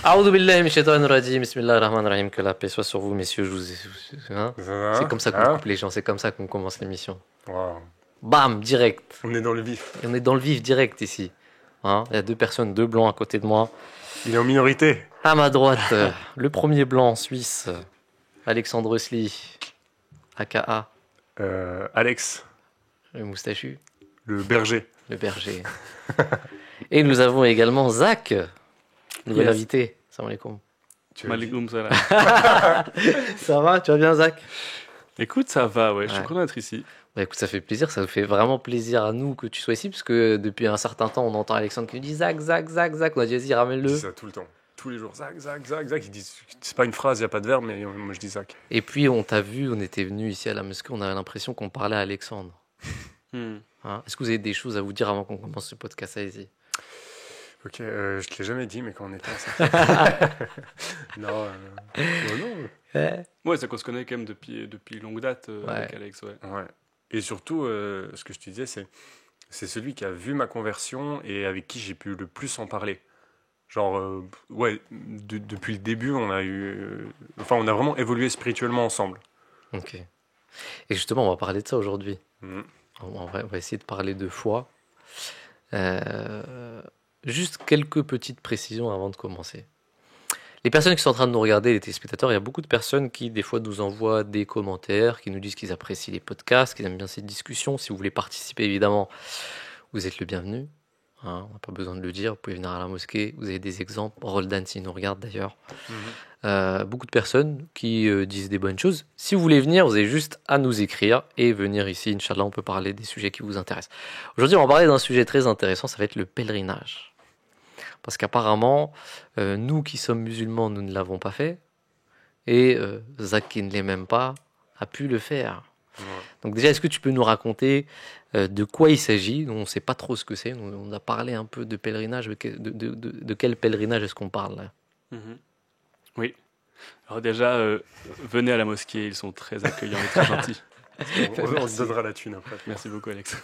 Aoudou billahi min shaitanir rajim, bismillahir rahmanir rahim, que la paix soit sur vous, messieurs. Hein, Ça va, c'est comme ça qu'on hein? coupe les gens, c'est comme ça qu'on commence l'émission. Wow. Bam, direct. On est dans le vif. Et on est dans le vif direct ici. Hein, il y a deux personnes, deux blancs à côté de moi. Il est en minorité. À ma droite, le premier blanc suisse, Alexandre Sli, aka Alex, le moustachu, le berger. le berger. Et nous avons également Zach, nouvel Yes. invité. Salam alaikum. Tu as dit- Maligoum, ça là. Ça va, tu vas bien Zach? Écoute, ça va, ouais, je suis Ouais. content d'être ici. Bah écoute, ça fait plaisir, ça nous fait vraiment plaisir à nous que tu sois ici, parce que depuis un certain temps, on entend Alexandre qui nous dit Zach, Zach, Zach, Zach. On a dit vas-y, Il dit ramène-le. ça tout le temps. Tous les jours. Zach, Zach, Zach, Zach. Il dit, c'est pas une phrase, il n'y a pas de verbe, mais moi je dis Zach. Et puis on t'a vu, on était venu ici à la mosquée, on avait l'impression qu'on parlait à Alexandre. Hmm. Hein, est-ce que vous avez des choses à vous dire avant qu'on commence ce podcast? Allez-y. Ok, je te l'ai jamais dit, mais quand on était ensemble. Non, non. Ouais. Ouais, c'est qu'on se connaît quand même depuis longue date Ouais. avec Alex, ouais. Ouais. Et surtout, ce que je te disais, c'est celui qui a vu ma conversion et avec qui j'ai pu le plus en parler. Genre, ouais, depuis le début, on a on a vraiment évolué spirituellement ensemble. Ok. Et justement, on va parler de ça aujourd'hui. Mhm. On va essayer de parler de foi. Juste quelques petites précisions avant de commencer. Les personnes qui sont en train de nous regarder, les téléspectateurs, il y a beaucoup de personnes qui, des fois, nous envoient des commentaires, qui nous disent qu'ils apprécient les podcasts, qu'ils aiment bien cette discussion. Si vous voulez participer, évidemment, vous êtes le bienvenu. Hein, on n'a pas besoin de le dire. Vous pouvez venir à la mosquée. Vous avez des exemples. Roldan, s'il nous regarde d'ailleurs. Beaucoup de personnes qui disent des bonnes choses. Si vous voulez venir, vous avez juste à nous écrire et venir ici. Inch'Allah, on peut parler des sujets qui vous intéressent. Aujourd'hui, on va parler d'un sujet très intéressant. Ça va être le pèlerinage. Parce qu'apparemment, nous qui sommes musulmans, nous ne l'avons pas fait. Et Zach, qui ne l'est même pas, a pu le faire. Ouais. Donc déjà, est-ce que tu peux nous raconter de quoi il s'agit? On ne sait pas trop ce que c'est. On a parlé un peu de pèlerinage. De quel pèlerinage est-ce qu'on parle là? Mhm. Oui. Alors déjà, venez à la mosquée, ils sont très accueillants et très gentils. On se donnera la thune après. Merci beaucoup, Alex.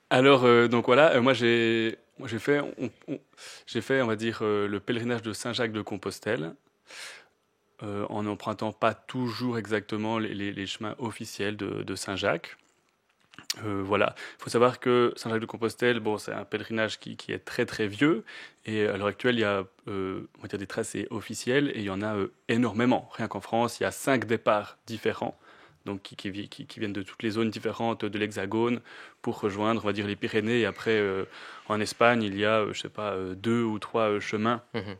Alors, donc voilà, moi j'ai fait, on va dire, le pèlerinage de Saint-Jacques de Compostelle, en n'empruntant pas toujours exactement les chemins officiels de Saint-Jacques. Voilà, il faut savoir que Saint-Jacques de Compostelle, bon, c'est un pèlerinage qui est très très vieux, et à l'heure actuelle, il y a on va dire des tracés officiels, et il y en a énormément. Rien qu'en France, il y a 5 départs différents, donc qui viennent de toutes les zones différentes de l'Hexagone pour rejoindre, on va dire, les Pyrénées. Et après, en Espagne, il y a, je sais pas, 2 ou 3 chemins. Mhm.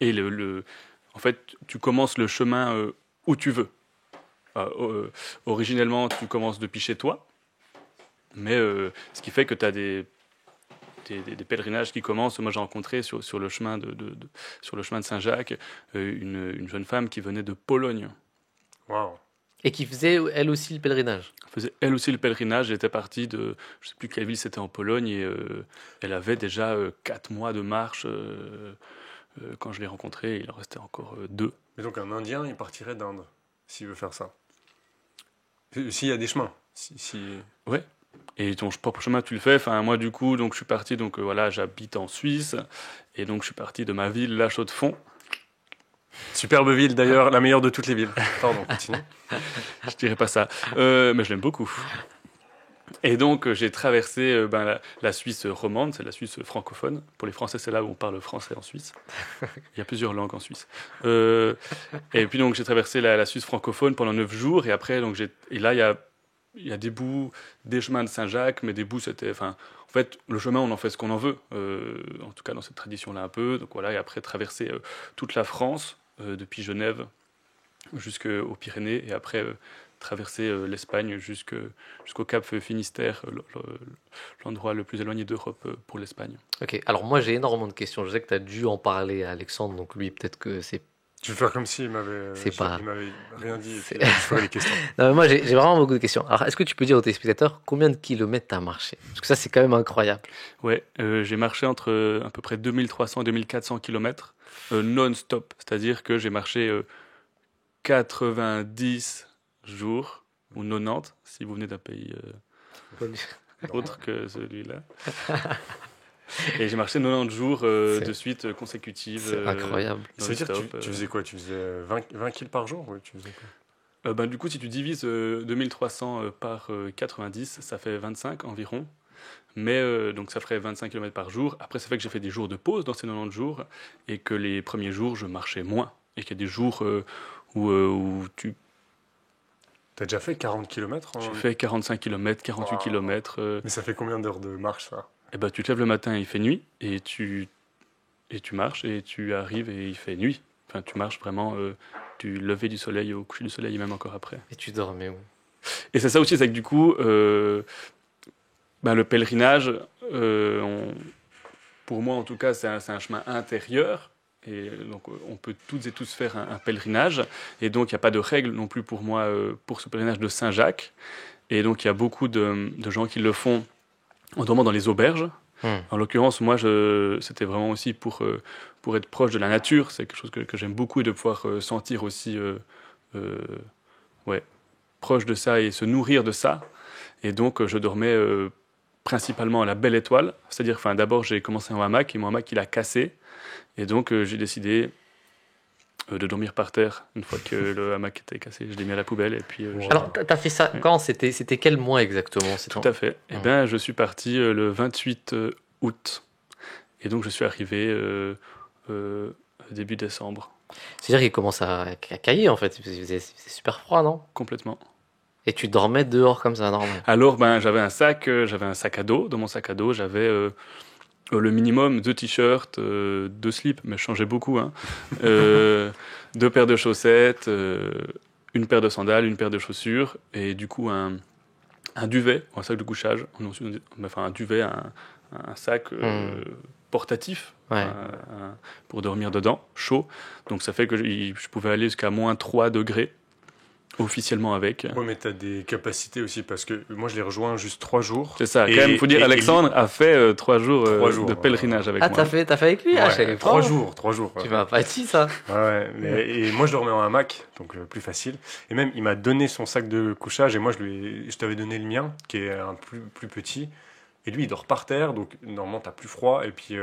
Et en fait, tu commences le chemin où tu veux. Originellement, tu commences depuis chez toi, mais ce qui fait que tu as des pèlerinages qui commencent. Moi, j'ai rencontré sur le chemin sur le chemin de Saint-Jacques une jeune femme qui venait de Pologne. Waouh. Et qui faisait elle aussi le pèlerinage. Elle faisait elle aussi le pèlerinage. Elle était partie de, je sais plus quelle ville c'était en Pologne, et elle avait déjà 4 mois de marche. Quand je l'ai rencontrée, il en restait encore 2. Mais donc un Indien, il partirait d'Inde, s'il veut faire ça. S'il y a des chemins. Ouais. Et ton propre chemin, tu le fais. Enfin, moi, du coup, donc je suis parti. Donc voilà, j'habite en Suisse, et donc je suis parti de ma ville, La Chaux-de-Fonds. Superbe ville d'ailleurs, la meilleure de toutes les villes. Pardon, continue. Je dirais pas ça, mais je l'aime beaucoup. Et donc j'ai traversé la Suisse romande, c'est la Suisse francophone. Pour les Français, c'est là où on parle français en Suisse. Il y a plusieurs langues en Suisse. Et puis donc j'ai traversé la Suisse francophone pendant 9 jours, et après donc et là il y a des bouts, des chemins de Saint-Jacques, mais des bouts c'était, enfin, en fait le chemin on en fait ce qu'on en veut. En tout cas dans cette tradition-là un peu. Donc voilà, et après traverser toute la France depuis Genève jusqu'aux Pyrénées, et après traverser l'Espagne jusqu'au Cap Finistère, l'endroit le plus éloigné d'Europe pour l'Espagne. Ok, alors moi j'ai énormément de questions. Je sais que tu as dû en parler à Alexandre, donc lui peut-être que c'est... Tu veux faire comme s'il m'avait pas- il m'avait rien dit, et c'est- puis je ferai les questions. Non, mais moi j'ai vraiment beaucoup de questions. Alors est-ce que tu peux dire aux téléspectateurs combien de kilomètres tu as marché? Parce que ça c'est quand même incroyable. Ouais, j'ai marché entre à peu près 2300 et 2400 km non-stop, c'est-à-dire que j'ai marché 90 jours, ou 90, si vous venez d'un pays autre que celui-là. Et j'ai marché 90 jours C'est- de suite consécutives. C'est incroyable. Ça veut dire que non-stop, tu faisais quoi? Tu faisais 20 kills par jour? Ouais, tu faisais quoi? Du coup, si tu divises 2300 par 90, ça fait 25 environ. Mais donc ça ferait 25 km par jour. Après, ça fait que j'ai fait des jours de pause dans ces 90 jours et que les premiers jours, je marchais moins. Et qu'il y a des jours où T'as déjà fait 40 km j'ai fait 45 km, 48 Wow. km. Mais ça fait combien d'heures de marche, ça? Et ben, tu te lèves le matin, il fait nuit, et tu marches, et tu arrives, et il fait nuit. Enfin, tu marches vraiment du lever du soleil au coucher du soleil, et même encore après. Et tu dormais où? Et c'est ça aussi, c'est que du coup, le pèlerinage, pour moi en tout cas, c'est un chemin intérieur. Et donc, on peut toutes et tous faire un pèlerinage. Et donc, il n'y a pas de règle non plus pour moi pour ce pèlerinage de Saint-Jacques. Et donc, il y a beaucoup de gens qui le font en dormant dans les auberges. En l'occurrence, moi, c'était vraiment aussi pour être proche de la nature. C'est quelque chose que j'aime beaucoup et de pouvoir sentir aussi proche de ça et se nourrir de ça. Et donc, je dormais principalement à la Belle Étoile. C'est-à-dire, d'abord, j'ai commencé en hamac et mon hamac, il a cassé. Et donc, j'ai décidé de dormir par terre une fois que le hamac était cassé. Je l'ai mis à la poubelle et puis... Wow. Alors, t'as fait ça Ouais. quand? C'était quel mois exactement? Tout à fait. Eh bien, je suis parti le 28 août. Et donc, je suis arrivé début décembre. C'est-à-dire qu'il commence à cailler en fait. C'est super froid, non? Complètement. Et tu dormais dehors comme ça, normal. Alors, j'avais un sac à dos. Dans mon sac à dos, j'avais le minimum 2 t-shirts, 2 slips, mais je changeais beaucoup. 2 paires de chaussettes, une paire de sandales, une paire de chaussures, et du coup un duvet, un sac de couchage, un duvet, un sac portatif Ouais. pour dormir dedans, chaud. Donc ça fait que je pouvais aller jusqu'à moins 3 degrés officiellement avec. Ouais, mais t'as des capacités aussi, parce que moi, je les rejoins juste 3 jours. C'est ça, Et- quand même, il faut dire, et- Alexandre a fait 3 jours, 3 jours, de pèlerinage avec Ah, moi. t'as fait avec lui? Ah, je savais Ouais, pas. 3 jours, 3 jours. Tu m'as pas dit ça. Ouais, et moi je dormais en hamac, donc plus facile. Et même il m'a donné son sac de couchage et moi je t'avais donné le mien, qui est un plus petit. Et lui il dort par terre, donc normalement t'as plus froid. Et puis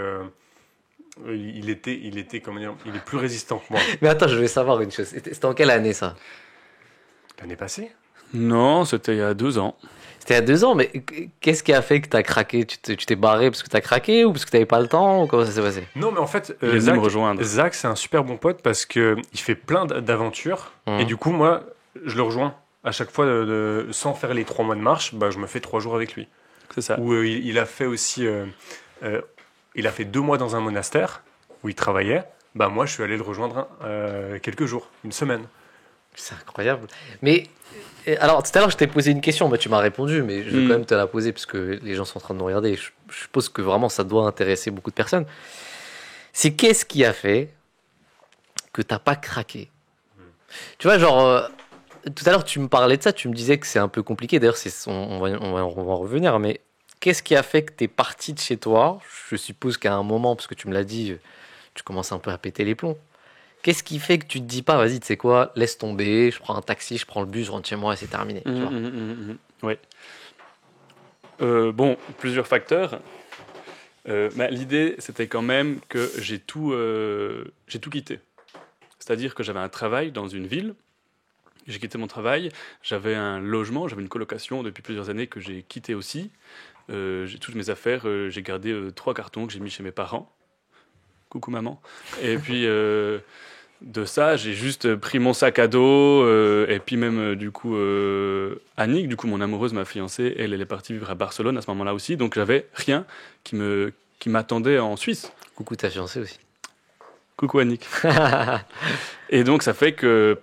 il était comment dire, il est plus résistant que moi. Mais attends, je voulais savoir une chose. C'était en quelle année ça? L'année passée? Non, c'était il y a 2 ans. C'était il y a 2 ans, mais qu'est-ce qui a fait que t'as craqué? Tu t'es barré parce que t'as craqué ou parce que t'avais pas le temps ou comment ça s'est passé? Non, mais en fait, Il est venu me rejoindre. Zach c'est un super bon pote parce que il fait plein d'aventures. Mhm. Et du coup, moi je le rejoins. À chaque fois, sans faire les 3 mois de marche, bah, je me fais 3 jours avec lui. C'est ça. Où il a fait aussi il a fait 2 mois dans un monastère où il travaillait. Bah moi je suis allé le rejoindre quelques jours, une semaine. C'est incroyable. Mais alors, tout à l'heure, je t'ai posé une question, bah, tu m'as répondu, mais je vais quand même te la poser parce que les gens sont en train de nous regarder. Je suppose que vraiment ça doit intéresser beaucoup de personnes. C'est qu'est-ce qui a fait que t'as pas craqué? Tu vois, genre, tout à l'heure, tu me parlais de ça, tu me disais que c'est un peu compliqué. D'ailleurs, on va en revenir, mais qu'est-ce qui a fait que t'es parti de chez toi? Je suppose qu'à un moment, parce que tu me l'as dit, tu commences un peu à péter les plombs. Qu'est-ce qui fait que tu te dis pas, vas-y, tu sais quoi, laisse tomber, je prends un taxi, je prends le bus, je rentre chez moi et c'est terminé. Tu vois. Oui. Plusieurs facteurs. L'idée, c'était quand même que j'ai tout quitté. C'est-à-dire que j'avais un travail dans une ville. J'ai quitté mon travail. J'avais un logement, j'avais une colocation depuis plusieurs années que j'ai quitté aussi. J'ai toutes mes affaires. J'ai gardé 3 cartons que j'ai mis chez mes parents. Coucou maman. Et puis de ça, j'ai juste pris mon sac à dos et puis même Annick, du coup mon amoureuse, ma fiancée, elle est partie vivre à Barcelone à ce moment-là aussi, donc j'avais rien qui m'attendait en Suisse. Coucou ta fiancée aussi. Coucou Annick. Et donc ça fait que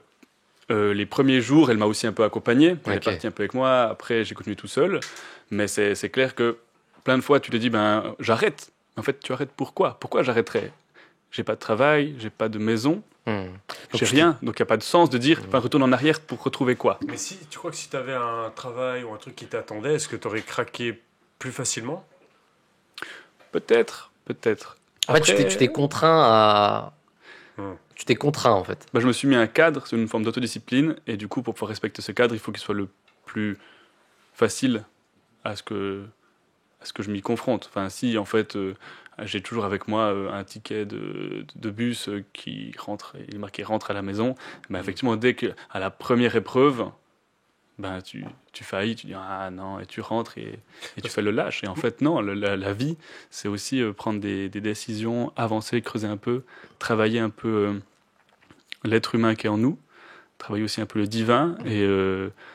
les premiers jours, elle m'a aussi un peu accompagné, elle est partie un peu avec moi, après j'ai continué tout seul, mais c'est clair que plein de fois tu te dis, j'arrête. En fait, tu arrêtes pourquoi? Pourquoi j'arrêterais? J'ai pas de travail, j'ai pas de maison, j'ai rien, donc il n'y a pas de sens de dire retourne en arrière pour retrouver quoi. Mais si tu crois que si tu avais un travail ou un truc qui t'attendait, est-ce que tu aurais craqué plus facilement? Peut-être. En fait, tu t'es contraint à. Tu t'es contraint en fait. Je me suis mis un cadre, c'est une forme d'autodiscipline, et du coup, pour pouvoir respecter ce cadre, il faut qu'il soit le plus facile à ce que ce que je m'y confronte. Enfin, si en fait, j'ai toujours avec moi un ticket de bus qui rentre, il est marqué rentre à la maison, effectivement, dès qu'à la première épreuve, tu faillis, tu dis ah non, et tu rentres et tu fais le lâche. Et en fait, non, la vie, c'est aussi prendre des décisions, avancer, creuser un peu, travailler un peu l'être humain qui est en nous, travailler aussi un peu le divin et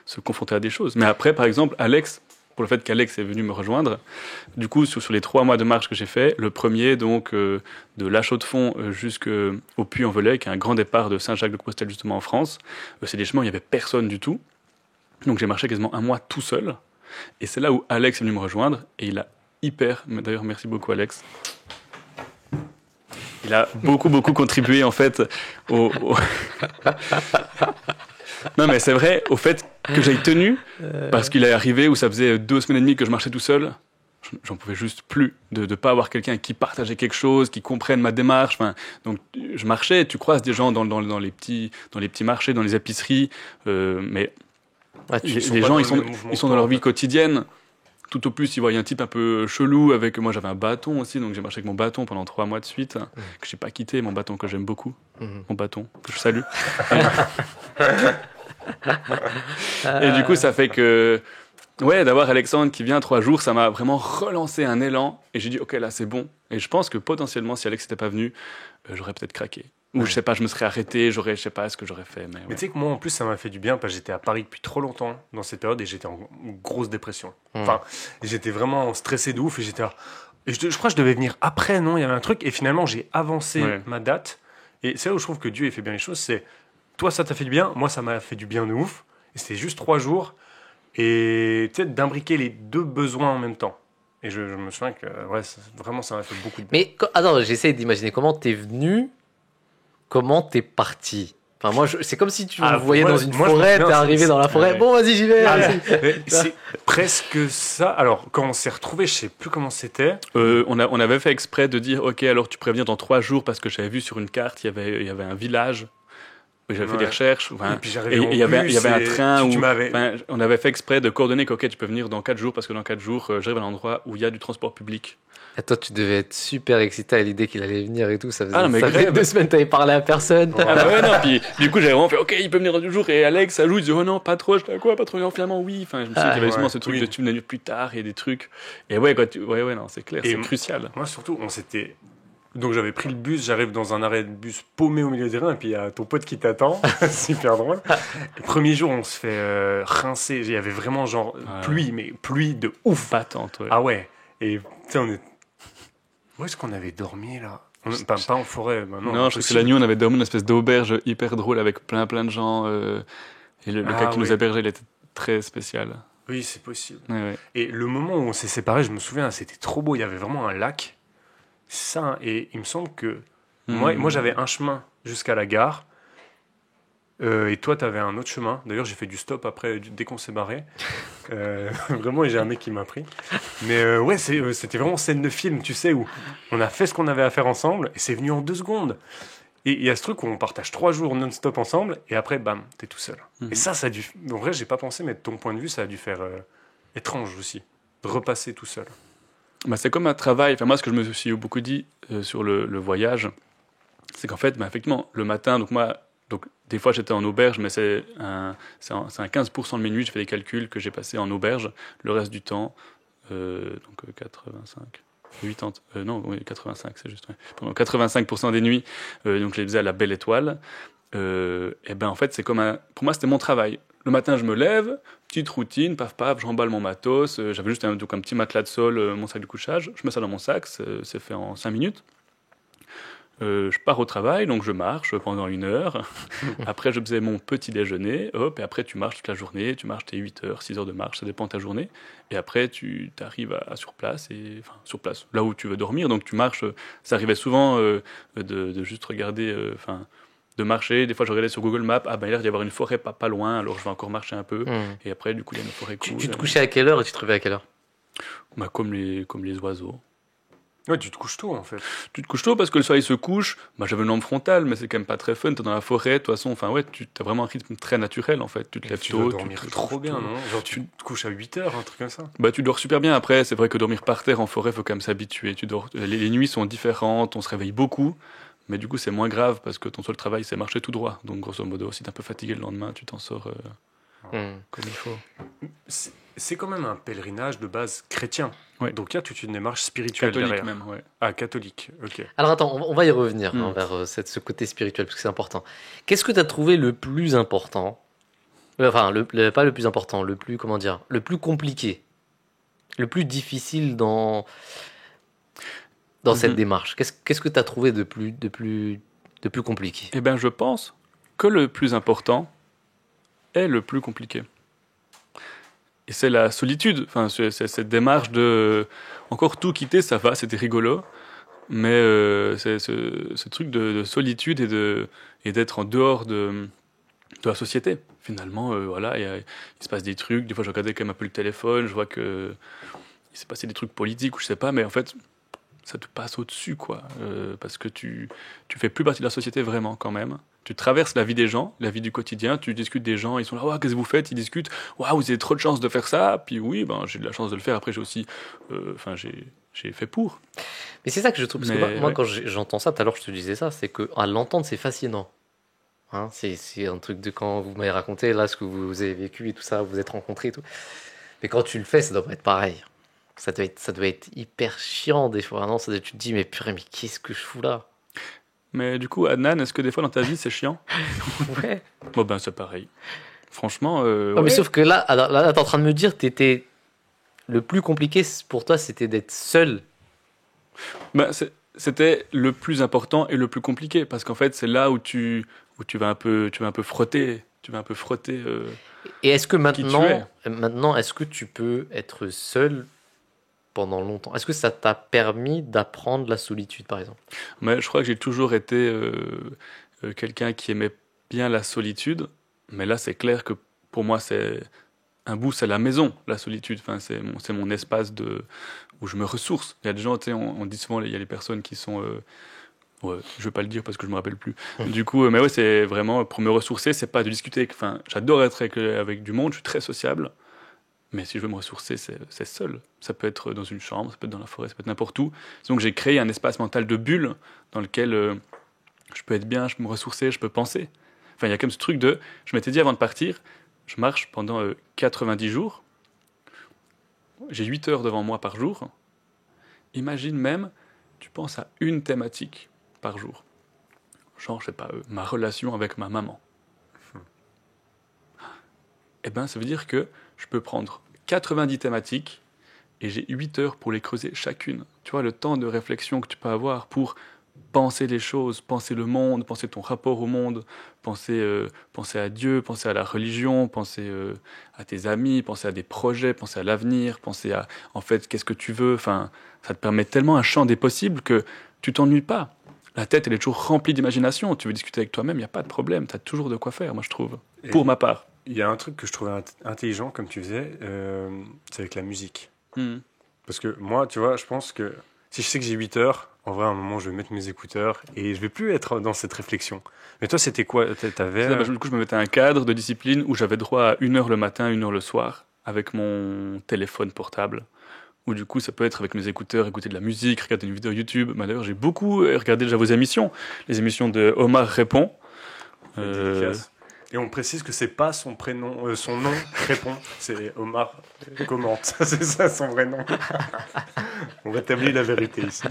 se confronter à des choses. Mais après, par exemple, Alex, pour le fait qu'Alex est venu me rejoindre, du coup, sur les 3 mois de marche que j'ai fait, le premier, donc, de La Chaux-de-Fonds jusqu'au Puy-en-Velay, qui est un grand départ de Saint-Jacques-de-Compostelle, justement, en France, c'est des chemins où il n'y avait personne du tout. Donc j'ai marché quasiment un mois tout seul. Et c'est là où Alex est venu me rejoindre. Et il a d'ailleurs, merci beaucoup Alex. Il a beaucoup contribué en fait au... Non mais c'est vrai, au fait que j'aille tenu, parce qu'il est arrivé où ça faisait 2 semaines et demie que je marchais tout seul. J'en pouvais juste plus de ne pas avoir quelqu'un qui partageait quelque chose, qui comprenne ma démarche. Enfin, donc je marchais, tu croises des gens dans les petits marchés, dans les épiceries, mais... les gens, ils sont dans leur vie quotidienne. Tout au plus, ils voient un type un peu chelou avec... Moi, j'avais un bâton aussi, donc j'ai marché avec mon bâton pendant 3 mois de suite, que j'ai pas quitté, mon bâton que j'aime beaucoup. Mon bâton, que je salue. Et du coup, ça fait que... Ouais, d'avoir Alexandre qui vient 3 jours, ça m'a vraiment relancé un élan. Et j'ai dit, ok, là, c'est bon. Et je pense que potentiellement, si Alex n'était pas venu, j'aurais peut-être craqué. Ou je sais pas, je me serais arrêté, je sais pas ce que j'aurais fait. Mais tu sais que moi, en plus, ça m'a fait du bien parce que j'étais à Paris depuis trop longtemps dans cette période et j'étais en grosse dépression. Enfin, j'étais vraiment stressé de ouf et j'étais là. Et je crois que je devais venir après, non? Il y avait un truc et finalement, j'ai avancé ma date. Et c'est là où je trouve que Dieu il fait bien les choses. C'est toi, ça t'a fait du bien, moi, ça m'a fait du bien de ouf. Et c'était juste 3 jours et peut-être d'imbriquer les 2 besoins en même temps. Et je me souviens que vraiment, ça m'a fait beaucoup de bien. Mais attends, j'essaie d'imaginer comment t'es venu. Comment t'es parti? Enfin, moi, c'est comme si tu me voyais dans une forêt, t'es arrivé dans la forêt. Bon, vas-y, j'y vais. C'est presque ça. Alors, quand on s'est retrouvés, je sais plus comment c'était. On avait fait exprès de dire, ok, alors tu préviens dans 3 jours parce que j'avais vu sur une carte, il y avait un village. J'avais fait des recherches. Et puis il y avait un train où on avait fait exprès de coordonner qu'ok, tu peux venir dans 4 jours parce que dans 4 jours, j'arrive à l'endroit où il y a du transport public. Et toi, tu devais être super excité à l'idée qu'il allait venir et tout. Ça faisait 2 semaines, t'avais parlé à personne. Puis du coup, j'avais vraiment fait, ok, il peut venir dans 2 jours. Et Alex, ça joue, il dit, oh non, pas trop, je dis, quoi, pas trop, non, finalement, oui. Enfin, je me suis dit qu'il y avait justement ce truc de tu venir plus tard et des trucs. Et non, c'est clair, c'est crucial. Moi, surtout, donc j'avais pris le bus, j'arrive dans un arrêt de bus paumé au milieu des reins et puis il y a ton pote qui t'attend, super drôle. Le premier jour on se fait rincer, il y avait vraiment genre pluie, mais pluie de ouf. Battante, Ah ouais, et tu sais où est-ce qu'on avait dormi là? Pas en forêt, bah non. Non, je pense que la nuit on avait dormi dans une espèce d'auberge hyper drôle avec plein de gens et le gars qui nous hébergeait il était très spécial. Oui, c'est possible. Ouais. Et le moment où on s'est séparés, je me souviens, c'était trop beau, il y avait vraiment un lac. C'est ça, et il me semble que moi j'avais un chemin jusqu'à la gare et toi t'avais un autre chemin. D'ailleurs j'ai fait du stop après dès qu'on s'est barré. Vraiment, j'ai un mec qui m'a pris. Mais c'était vraiment scène de film, tu sais, où on a fait ce qu'on avait à faire ensemble et c'est venu en 2 secondes. Et il y a ce truc où on partage 3 jours non-stop ensemble et après bam, t'es tout seul. Et ça a dû, en vrai j'ai pas pensé, mais de ton point de vue ça a dû faire étrange aussi de repasser tout seul. C'est comme un travail. Enfin, moi, ce que je me suis beaucoup dit sur le voyage, c'est qu'en fait, effectivement, le matin, donc des fois j'étais en auberge, mais c'est un 15% de mes nuits, je fais des calculs que j'ai passé en auberge. Le reste du temps, donc 85, c'est juste. Ouais. Pendant 85% des nuits, donc je les faisais à la Belle Étoile. Et en fait, c'est comme pour moi, c'était mon travail. Le matin, je me lève, petite routine, paf, j'emballe mon matos. J'avais juste un petit matelas de sol, mon sac de couchage. Je mets ça dans mon sac, c'est fait en 5 minutes. Je pars au travail, donc je marche pendant 1 heure. Après, je faisais mon petit déjeuner, et après, tu marches toute la journée. Tu marches tes 8 heures, 6 heures de marche, ça dépend de ta journée. Et après, tu arrives sur place, là où tu veux dormir. Donc, tu marches. Ça arrivait souvent de juste regarder... de marcher, des fois je regardais sur Google Maps, il a l'air d'y avoir une forêt pas loin, alors je vais encore marcher un peu, et après du coup il y a une forêt cool. Tu te couchais à quelle heure et tu te réveillais à quelle heure? Comme les oiseaux. Ouais, tu te couches tôt en fait. Tu te couches tôt parce que le soleil se couche. Bah, j'avais une lampe frontale, mais c'est quand même pas très fun. T'es dans la forêt, de toute façon. Enfin, ouais, tu as vraiment un rythme très naturel en fait. Tu te lèves Tu tôt, dois dormir tu te trop couches bien, tôt. non? Genre tu te couches à 8 heures, un truc comme ça. Bah, tu dors super bien après. C'est vrai que dormir par terre en forêt, faut quand même s'habituer. Les nuits sont différentes, on se réveille beaucoup. Mais du coup, c'est moins grave parce que ton seul travail, c'est marcher tout droit. Donc, grosso modo, si t'es un peu fatigué le lendemain, tu t'en sors Hmm. comme il faut. C'est quand même un pèlerinage de base chrétien. Ouais. Donc il y a toute une démarche spirituelle Catholique derrière. même, ouais. Ah, catholique, ok. Alors attends, on va y revenir Hmm. vers ce côté spirituel, parce que c'est important. Qu'est-ce que tu as trouvé le plus important? Enfin, pas le plus important, le plus, comment dire, le plus compliqué, le plus difficile dans cette Mhm. démarche. Qu'est-ce que tu as trouvé de plus compliqué? Eh bien, je pense que le plus important est le plus compliqué. Et c'est la solitude. Enfin, c'est cette démarche de encore tout quitter, ça va, c'était rigolo. Mais c'est ce truc de solitude et d'être en dehors de la société. Finalement, voilà, il se passe des trucs. Des fois, je regardais quand même un peu le téléphone, je vois que il s'est passé des trucs politiques ou je sais pas, mais en fait, ça te passe au-dessus, quoi. Parce que tu fais plus partie de la société vraiment, quand même. Tu traverses la vie des gens, la vie du quotidien, tu discutes des gens, ils sont là, ouais, qu'est-ce que vous faites? Ils discutent, waouh, vous avez trop de chance de faire ça. Puis oui, ben, j'ai de la chance de le faire. Après, j'ai aussi, enfin, j'ai fait pour. Mais c'est ça que je trouve, parce que Mais, moi, ouais. quand j'entends ça, tout à l'heure, je te disais ça, c'est que à l'entendre, c'est fascinant. Hein, c'est un truc de quand vous m'avez raconté là ce que vous avez vécu et tout ça, vous vous êtes rencontrés et tout. Mais quand tu le fais, ça doit pas être pareil. Ça doit être hyper chiant des fois. Non, tu te dis, mais purée, mais qu'est-ce que je fous là? Mais du coup, Adnan, est-ce que des fois dans ta vie, c'est chiant? Ouais. Bon, ben, c'est pareil. Franchement, Ouais, ouais. mais sauf que là, alors, là, t'es en train de me dire, le plus compliqué pour toi, c'était d'être seul. Ben, c'était le plus important et le plus compliqué parce qu'en fait, c'est là où tu vas un peu, frotter, Et est-ce que qui tu es. maintenant, est-ce que tu peux être seul pendant longtemps? Est-ce que ça t'a permis d'apprendre la solitude, par exemple? Mais je crois que j'ai toujours été quelqu'un qui aimait bien la solitude. Mais là, c'est clair que pour moi, c'est un bout, c'est la maison, la solitude. Enfin, c'est mon espace où je me ressource. Il y a des gens, tu sais, on dit souvent, il y a les personnes qui sont. Ouais, je vais pas le dire parce que je me rappelle plus. Du coup, mais ouais, c'est vraiment pour me ressourcer, c'est pas de discuter. Enfin, j'adore être avec du monde, je suis très sociable. Mais si je veux me ressourcer, c'est seul. Ça peut être dans une chambre, ça peut être dans la forêt, ça peut être n'importe où. Donc j'ai créé un espace mental de bulle dans lequel je peux être bien, je peux me ressourcer, je peux penser. Enfin, il y a comme ce truc de. Je m'étais dit avant de partir, je marche pendant 90 jours. J'ai 8 heures devant moi par jour. Imagine même, tu penses à une thématique par jour. Genre, je sais pas, ma relation avec ma maman. Eh ben, ça veut dire que je peux prendre 90 thématiques et j'ai 8 heures pour les creuser chacune. Tu vois, le temps de réflexion que tu peux avoir pour penser les choses, penser le monde, penser ton rapport au monde, penser à Dieu, penser à la religion, penser à tes amis, penser à des projets, penser à l'avenir, penser à, en fait, qu'est-ce que tu veux. Enfin, ça te permet tellement un champ des possibles que tu t'ennuies pas. La tête, elle est toujours remplie d'imagination. Tu veux discuter avec toi-même, il n'y a pas de problème. Tu as toujours de quoi faire, moi, je trouve. Et Pour ma part. il y a un truc que je trouvais intelligent, comme tu faisais, c'est avec la musique. Parce que moi, tu vois, je pense que si je sais que j'ai 8 heures, en vrai, à un moment, je vais mettre mes écouteurs et je vais plus être dans cette réflexion. Mais toi, c'était quoi? T'avais... C'est ça, du coup, je me mettais un cadre de discipline où j'avais droit à 1 heure le matin, 1 heure le soir, avec mon téléphone portable. Ou du coup, ça peut être avec mes écouteurs, écouter de la musique, regarder une vidéo YouTube. Bah, d'ailleurs, j'ai beaucoup regardé déjà vos émissions, les émissions de Omar Répond. Dédicace. Et on précise que c'est pas son prénom, son nom répond, c'est Omar commente. C'est ça son vrai nom. On rétablit la vérité ici.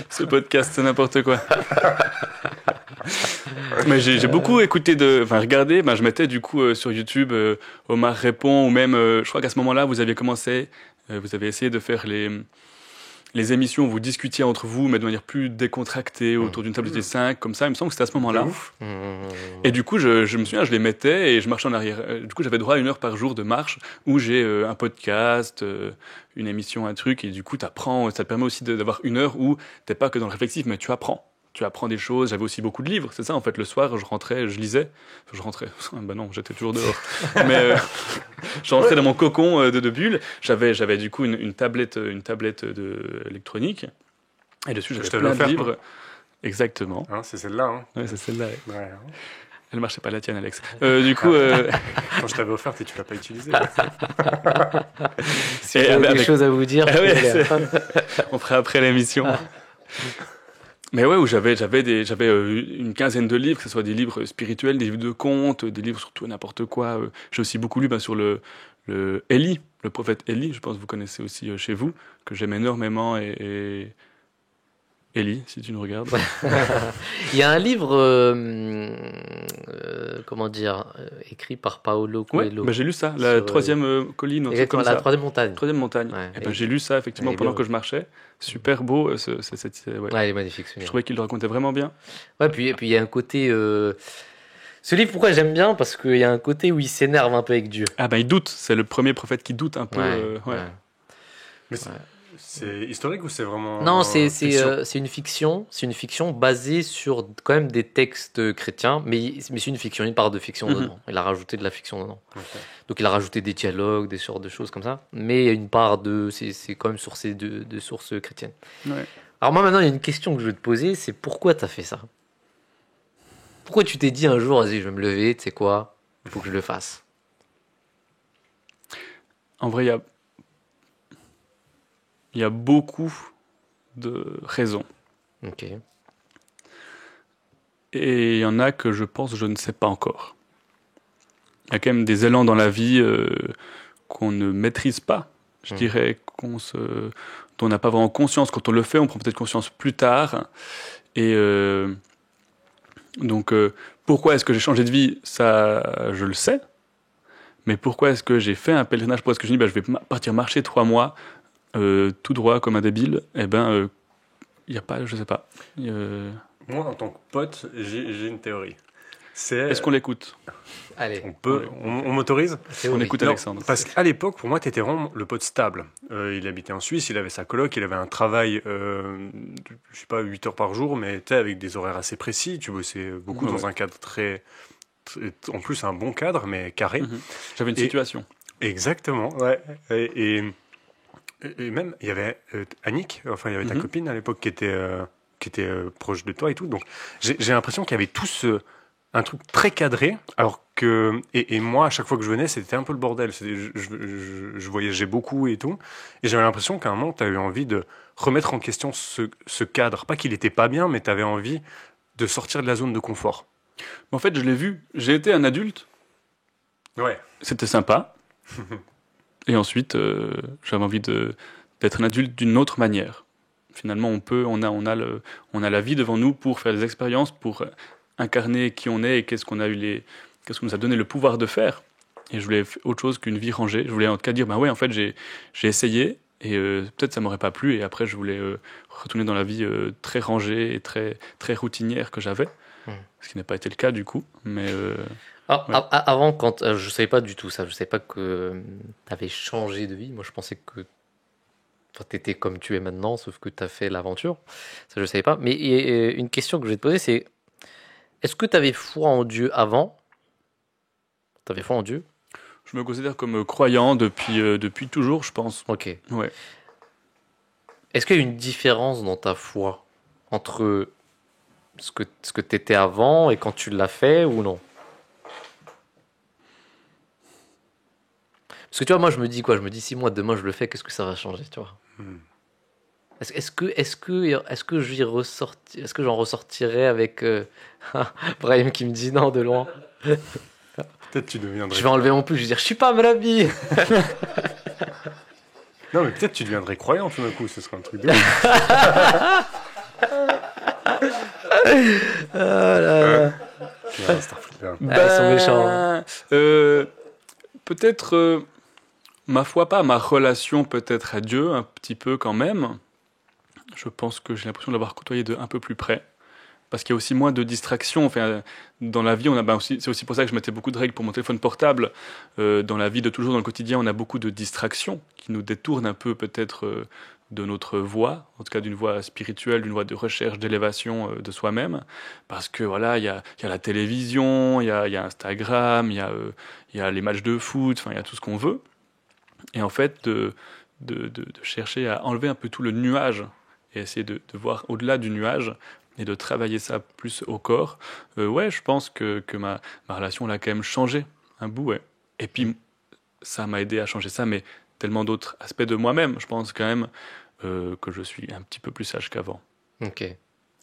Ce podcast, c'est n'importe quoi. Mais j'ai beaucoup écouté, regardé. Ben, je mettais du coup sur YouTube Omar Répond, ou même, je crois qu'à ce moment-là, vous aviez commencé, vous avez essayé de faire les émissions où vous discutiez entre vous, mais de manière plus décontractée, autour d'une table de 5, comme ça. Il me semble que c'était à ce moment-là. Ouf. Et du coup, je me souviens, je les mettais et je marchais en arrière. Du coup, j'avais droit à 1 heure par jour de marche où j'ai un podcast, une émission, un truc. Et du coup, t'apprends. Ça te permet aussi d'avoir 1 heure où t'es pas que dans le réflexif, mais tu apprends. tu apprends des choses. J'avais aussi beaucoup de livres, c'est ça en fait. Le soir, je rentrais, je lisais. Je rentrais, bah non, j'étais toujours dehors. Mais je rentrais dans mon cocon de bulles. J'avais du coup une tablette électronique. Et dessus, j'avais plein de livres. Exactement. Hein, c'est celle-là. Hein. Ouais, c'est celle-là. Ouais, hein. Elle marchait pas la tienne, Alex. Du coup, Quand je t'avais offerte et tu l'as pas utilisée. Si vous avez quelque chose à vous dire, on fera après l'émission. Mais ouais, où j'avais une quinzaine de livres, que ce soit des livres spirituels, des livres de contes, des livres sur tout et n'importe quoi. J'ai aussi beaucoup lu sur le Élie, le prophète Élie, je pense que vous connaissez aussi chez vous, que j'aime énormément et Élie, si tu nous regardes. Il y a un livre, écrit par Paolo Coelho. Ouais, j'ai lu ça, la troisième colline. Exactement, la troisième montagne. Troisième montagne. Ouais, j'ai lu ça effectivement pendant que je marchais. Super beau. Ouais, il est magnifique. Je trouvais qu'il le racontait vraiment bien. Ouais, puis il y a un côté. Ce livre, pourquoi j'aime bien? Parce qu'il y a un côté où il s'énerve un peu avec Dieu. Ah il doute. C'est le premier prophète qui doute un peu. Mais c'est historique ou c'est vraiment... Non, c'est une fiction. C'est une fiction basée sur quand même des textes chrétiens, mais c'est une fiction, une part de fiction dedans. Il a rajouté de la fiction dedans. Okay. Donc il a rajouté des dialogues, des sortes de choses comme ça, mais il y a une part c'est quand même sourcé de sources chrétiennes. Ouais. Alors moi maintenant, il y a une question que je veux te poser, c'est pourquoi tu as fait ça? Pourquoi tu t'es dit un jour, vas-y, je vais me lever, tu sais quoi, il faut que je le fasse? En vrai, il y a beaucoup de raisons. Ok. Et il y en a que je pense je ne sais pas encore. Il y a quand même des élans dans la vie qu'on ne maîtrise pas. Je dirais dont on n'a pas vraiment conscience. Quand on le fait, on prend peut-être conscience plus tard. Et donc, pourquoi est-ce que j'ai changé de vie? Ça, je le sais. Mais pourquoi est-ce que j'ai fait un pèlerinage? Pourquoi est-ce que je dis, je vais partir marcher 3 mois tout droit comme un débile? Il n'y a pas, je sais pas. Moi, en tant que pote, j'ai une théorie. Est-ce qu'on l'écoute? Allez. On m'autorise? On écoute Alexandre. Parce qu'à l'époque, pour moi, tu étais vraiment le pote stable. Il habitait en Suisse, il avait sa coloc, il avait un travail, je sais pas, 8 heures par jour, mais avec des horaires assez précis. Tu bossais beaucoup dans un cadre très, en plus, un bon cadre, mais carré. J'avais une situation. Exactement, ouais. Et même, il y avait Annick, enfin, il y avait ta copine à l'époque qui était proche de toi et tout. Donc, j'ai l'impression qu'il y avait tous un truc très cadré, alors que... Et moi, à chaque fois que je venais, c'était un peu le bordel. Je voyageais beaucoup et tout. Et j'avais l'impression qu'à un moment, tu avais envie de remettre en question ce cadre. Pas qu'il était pas bien, mais tu avais envie de sortir de la zone de confort. En fait, je l'ai vu. J'ai été un adulte. Ouais. C'était sympa. Et ensuite, j'avais envie d'être un adulte d'une autre manière. Finalement, on a la vie devant nous pour faire des expériences, pour incarner qui on est et qu'est-ce qu'on nous a donné le pouvoir de faire. Et je voulais autre chose qu'une vie rangée. Je voulais en tout cas dire, en fait, j'ai essayé et peut-être ça m'aurait pas plu. Et après, je voulais retourner dans la vie très rangée et très, très routinière que j'avais. Ce qui n'a pas été le cas du coup. Mais avant, quand je savais pas du tout ça, je savais pas que tu avais changé de vie. Moi, je pensais que tu étais comme tu es maintenant, sauf que tu as fait l'aventure. Ça, je savais pas. Mais une question que je vais te poser, c'est est-ce que tu avais foi en Dieu avant? Tu avais foi en Dieu? Je me considère comme croyant depuis toujours, je pense. Ok. Ouais. Est-ce qu'il y a une différence dans ta foi entre ce que tu étais avant et quand tu l'as fait ou non? Parce que tu vois, moi je me dis quoi? Je me dis si moi demain je le fais, qu'est-ce que ça va changer, tu vois? Est-ce que j'en ressortirais avec Brahim qui me dit non de loin? Peut-être tu deviendrais... Je vais enlever mon pull, je vais dire je suis pas Malabi. Non mais peut-être tu deviendrais croyant tout d'un coup, ce serait un truc de Ils sont méchants. Peut-être ma foi pas, ma relation peut-être à Dieu un petit peu quand même. Je pense que j'ai l'impression de l'avoir côtoyé de un peu plus près. Parce qu'il y a aussi moins de distractions. Enfin, dans la vie, c'est aussi pour ça que je mettais beaucoup de règles pour mon téléphone portable. Dans la vie de toujours, dans le quotidien, on a beaucoup de distractions qui nous détournent un peu peut-être de notre voie, en tout cas d'une voie spirituelle, d'une voie de recherche, d'élévation de soi-même, parce que voilà, il y a la télévision, il y a Instagram, il y a les matchs de foot, enfin il y a tout ce qu'on veut, et en fait de chercher à enlever un peu tout le nuage et essayer de voir au-delà du nuage et de travailler ça plus au corps. Ouais, je pense que ma relation l'a quand même changé un bout, ouais. Et puis ça m'a aidé à changer ça, mais tellement d'autres aspects de moi-même. Je pense quand même que je suis un petit peu plus sage qu'avant. Ok.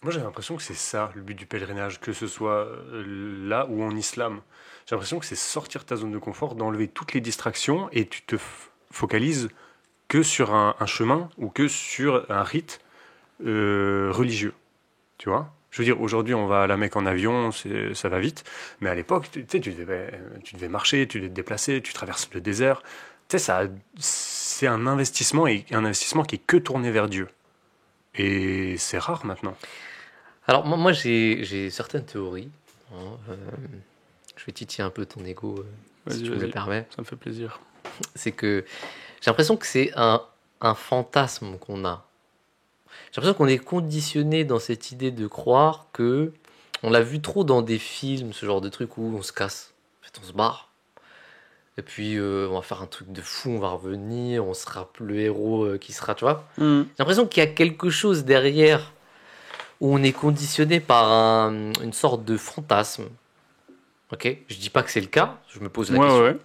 Moi, j'ai l'impression que c'est ça le but du pèlerinage, que ce soit là ou en islam. J'ai l'impression que c'est sortir ta zone de confort, d'enlever toutes les distractions et tu te focalises que sur un chemin ou que sur un rite religieux. Tu vois? Je veux dire, aujourd'hui, on va à la Mecque en avion, ça va vite. Mais à l'époque, tu sais, tu devais marcher, tu devais te déplacer, tu traverses le désert. Tu sais, c'est un investissement et un investissement qui est que tourné vers Dieu. Et c'est rare maintenant. Alors, moi j'ai certaines théories. Hein, je vais titiller un peu ton ego, si Vas-y, tu me le vas-y, permets. ça me fait plaisir. C'est que j'ai l'impression que c'est un fantasme qu'on a. J'ai l'impression qu'on est conditionné dans cette idée de croire que on l'a vu trop dans des films, ce genre de truc où on se casse, en fait, on se barre. Et puis on va faire un truc de fou, on va revenir, on sera le héros qui sera, tu vois. J'ai l'impression qu'il y a quelque chose derrière où on est conditionné par une sorte de fantasme. Ok, je dis pas que c'est le cas, je me pose la Ouais, question. ouais.